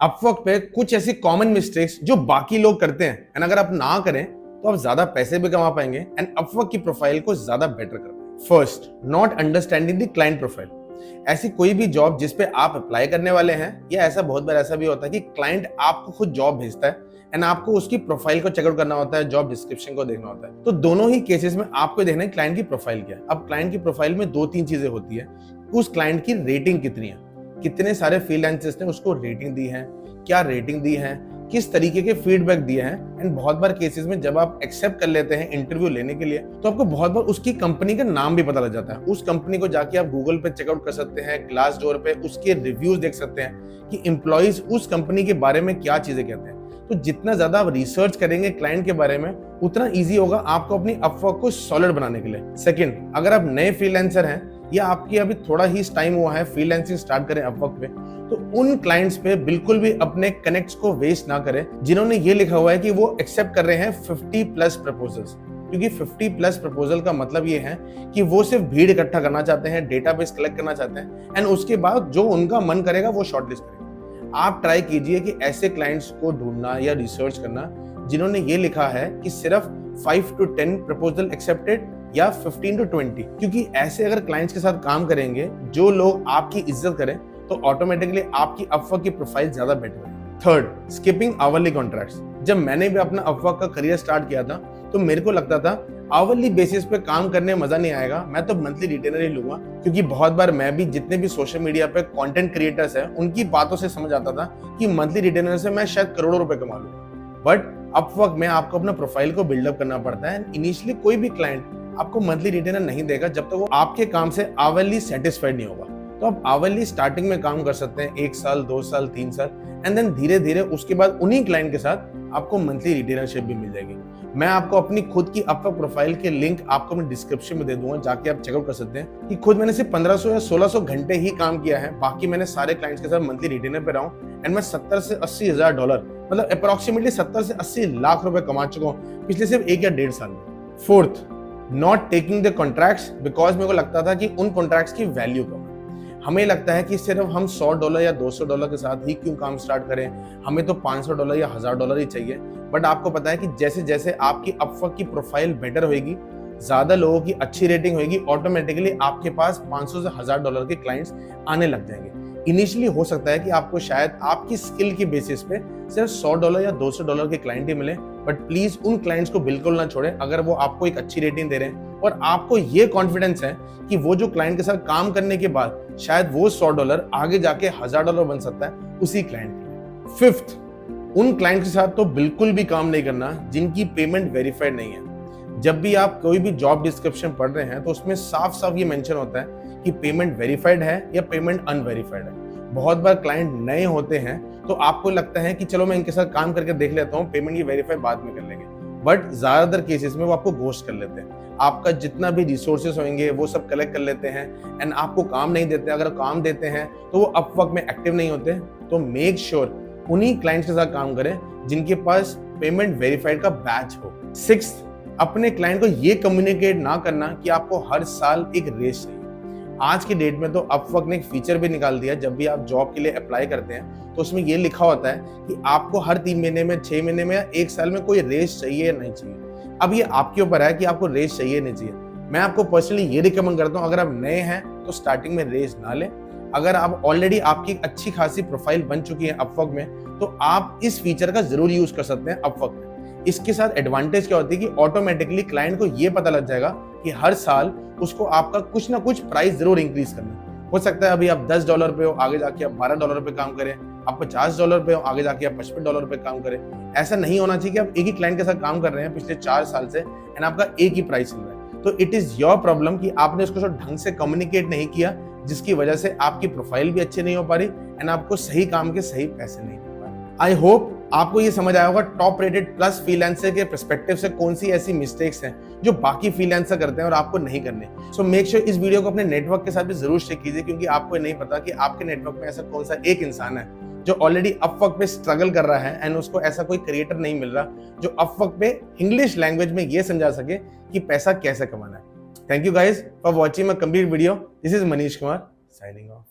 Upwork पे कुछ ऐसी कॉमन मिस्टेक्स जो बाकी लोग करते हैं एंड अगर आप ना करें तो आप ज्यादा पैसे भी कमा पाएंगे एंड अपवर्क की प्रोफाइल को ज्यादा बेटर कर पाएंगे। First, not understanding the client profile. ऐसी कोई भी जॉब जिस पे आप अप्लाई करने वाले हैं, या ऐसा बहुत बार ऐसा भी होता है कि क्लाइंट आपको खुद जॉब भेजता है एंड आपको उसकी प्रोफाइल को चेकआउट करना होता है, जॉब डिस्क्रिप्शन को देखना होता है। तो दोनों ही केसेस में आपको देखना है क्लाइंट की प्रोफाइल क्या है। अब क्लाइंट की प्रोफाइल में दो तीन चीजें होती है। उस क्लाइंट की रेटिंग कितनी है, कितने सारे फ्रीलांसर्स ने उसको रेटिंग दी है, क्या रेटिंग दी है, किस तरीके के फीडबैक दिए हैं। एंड बहुत बार केसेस में जब आप एक्सेप्ट कर लेते हैं इंटरव्यू लेने के लिए, तो आपको बहुत बार उसकी कंपनी का नाम भी पता लग जाता है। उस कंपनी को जाके आप गूगल पे चेकआउट कर सकते हैं, ग्लासडोर पे उसके रिव्यूज देख सकते हैं कि एम्प्लॉइज उस कंपनी के बारे में क्या चीजें कहते हैं। तो जितना ज्यादा आप रिसर्च करेंगे क्लाइंट के बारे में, उतना ईजी होगा आपको अपनी अपवर्क को सॉलिड बनाने के लिए। सेकंड, अगर आप नए फ्रीलांसर हैं या आपकी अभी थोड़ा ही टाइम हुआ है फ्रीलांसिंग स्टार्ट करें अपवर्क पे, तो उन क्लाइंट्स पे बिल्कुल भी अपने कनेक्ट्स को वेस्ट ना करें जिन्होंने ये लिखा हुआ है कि वो एक्सेप्ट कर रहे हैं 50+ प्रपोजल्स। क्योंकि 50+ प्रपोजल का मतलब ये है कि वो सिर्फ भीड़ इकट्ठा करना चाहते हैं, डेटाबेस कलेक्ट करना चाहते हैं एंड उसके बाद जो उनका मन करेगा वो शॉर्टलिस्ट करेंगे। आप ट्राई कीजिए कि ऐसे क्लाइंट्स को ढूंढना या रिसर्च करना जिन्होंने ये लिखा है कि सिर्फ 5 to 10 प्रपोजल एक्सेप्टेड या 15 to 20। क्योंकि ऐसे अगर क्लाइंट्स के साथ काम करेंगे जो लोग आपकी इज्जत करें, तो ऑटोमेटिकली आपकी अपवर्क की प्रोफाइल ज्यादा बेटर होगी। Third, skipping hourly contracts. जब मैंने भी अपना अपवर्क का करियर स्टार्ट किया था तो मेरे को लगता था आवरली बेसिस पे काम करने में मजा नहीं आएगा, मैं तो मंथली रिटेनर ही लूंगा। क्योंकि बहुत बार मैं भी जितने भी सोशल मीडिया पे कंटेंट क्रिएटर्स हैं उनकी बातों से समझ आता था कि मंथली रिटेनर से मैं शायद करोड़ों रुपए कमा लूंगा। बट अपवर्क में आपको अपना प्रोफाइल को बिल्डअप करना पड़ता है। इनिशियली कोई भी क्लाइंट आपको मंथली रिटेनर नहीं देगा जब तक वो आपके काम से आवरली सेटिस्फाइड नहीं होगा। तो आप आवरली स्टार्टिंग में काम कर सकते हैं 1 साल 2 साल 3 साल एंड देन धीरे धीरे उसके बाद उन्हीं क्लाइंट के साथ आपको मंथली रिटेनरशिप भी मिल जाएगी। मैं आपको अपनी खुद की अपवर्क प्रोफाइल के लिंक आपको मैं डिस्क्रिप्शन में दे दूंगा, जाके आप चेकआउट कर सकते हैं कि खुद मैंने सिर्फ 1500 या 1600 घंटे ही काम किया है। बाकी मैंने सारे क्लाइंट्स के साथ मंथली रिटेनर पे रहा हूँ एंड मैं 70 से 80 हजार डॉलर मतलब अप्रोक्सीमेटली 70 से 80 लाख रुपए कमा चुका हूँ पिछले सिर्फ 1 या 1.5 साल में। Fourth, not taking the contracts because मेरे को लगता था कि उन कॉन्ट्रैक्ट्स की वैल्यू कम है। हमें लगता है कि सिर्फ हम $100 या $200 के साथ ही क्यों काम स्टार्ट करें, हमें तो $500 या $1000 ही चाहिए। बट आपको पता है कि जैसे जैसे आपकी अपवर्क की प्रोफाइल बेटर होगी, ज्यादा लोगों की अच्छी रेटिंग होगी, ऑटोमेटिकली आपके पास $500 से $1000 के क्लाइंट्स आने लग जाएंगे। इनिशियली हो सकता है कि आपको शायद आपकी स्किल के बेसिस पे सिर्फ $100 या $200 के क्लाइंट ही मिले, बट प्लीज उन क्लाइंट्स को बिल्कुल ना छोड़ें अगर वो आपको एक अच्छी रेटिंग दे रहे हैं और आपको ये कॉन्फिडेंस है कि वो जो क्लाइंट के साथ काम करने के बाद शायद वो $100 आगे जाके $1000 बन सकता है उसी क्लाइंट के लिए। फिफ्थ, उन क्लाइंट के साथ तो बिल्कुल भी काम नहीं करना जिनकी पेमेंट वेरीफाइड नहीं है। जब भी आप कोई भी जॉब डिस्क्रिप्शन पढ़ रहे हैं तो उसमें साफ साफ ये मेंशन होता है कि पेमेंट वेरीफाइड है या पेमेंट अनवेरीफाइड है। बहुत बार क्लाइंट नए होते हैं तो आपको लगता है कि चलो मैं इनके साथ काम करके देख लेता हूँ, पेमेंट की वेरीफाई बाद में कर लेंगे। बट ज्यादातर केसेस में वो आपको घोस्ट कर लेते हैं, आपका जितना भी रिसोर्सेस होंगे वो सब कलेक्ट कर लेते हैं एंड आपको काम नहीं देते। अगर काम देते हैं तो वो अपवर्क में एक्टिव नहीं होते। तो मेक श्योर उन्हीं क्लाइंट्स के साथ काम करें जिनके पास पेमेंट वेरीफाइड का बैच हो। सिक्स्थ, अपने क्लाइंट को ये कम्युनिकेट ना करना कि आपको हर साल एक रेस चाहिए। आज की डेट में तो अपवर्क ने एक फीचर भी निकाल दिया, जब भी आप जॉब के लिए अप्लाई करते हैं तो उसमें ये लिखा होता है कि आपको हर 3 महीने में, 6 महीने में या 1 साल में कोई रेस चाहिए या नहीं चाहिए। अब ये आपके ऊपर है कि आपको रेस चाहिए नहीं चाहिए। मैं आपको पर्सनली ये रिकमेंड करता हूँ, अगर आप नए हैं तो स्टार्टिंग में रेस ना लें। अगर आप ऑलरेडी आपकी अच्छी खासी प्रोफाइल बन चुकी है अपवर्क में तो आप इस फीचर का जरूर यूज कर सकते हैं अपवर्क में। इसके साथ एडवांटेज क्या होती है कि ऑटोमेटिकली क्लाइंट को ये पता लग जाएगा कि हर साल उसको आपका कुछ ना कुछ प्राइस जरूर इंक्रीज करना। हो सकता है अभी आप $10 पे हो, आगे जाके आप $12 पे काम करें, आप $50 पे हो, आगे जाके आप $55 पे काम करें। ऐसा नहीं होना चाहिए कि आप एक ही क्लाइंट के साथ काम कर रहे हैं पिछले 4 साल से एंड आपका एक ही प्राइस मिल रहा है। तो इट इज योर प्रॉब्लम कि आपने उसको ढंग से कम्युनिकेट नहीं किया, जिसकी वजह से आपकी प्रोफाइल भी अच्छी नहीं हो पा रही एंड आपको सही काम के सही पैसे नहीं मिल पा रहे। आई होप आपको ये समझ आया होगा टॉप रेटेड प्लस फ्रीलांसर के पर्सपेक्टिव से कौन सी ऐसी मिस्टेक्स हैं जो बाकी फ्रीलांसर करते हैं और आपको नहीं करने। सो मेक श्योर इस वीडियो को अपने नेटवर्क के साथ भी जरूर शेयर कीजिए, क्योंकि आपको नहीं पता कि आपके नेटवर्क में ऐसा कौन सा एक इंसान है जो ऑलरेडी अपवर्क पे स्ट्रगल कर रहा है एंड उसको ऐसा कोई क्रिएटर नहीं मिल रहा जो अपवर्क पे इंग्लिश लैंग्वेज में ये समझा सके कि पैसा कैसे कमाना है। Thank you guys for watching my complete video. This is Manish Kumar signing off.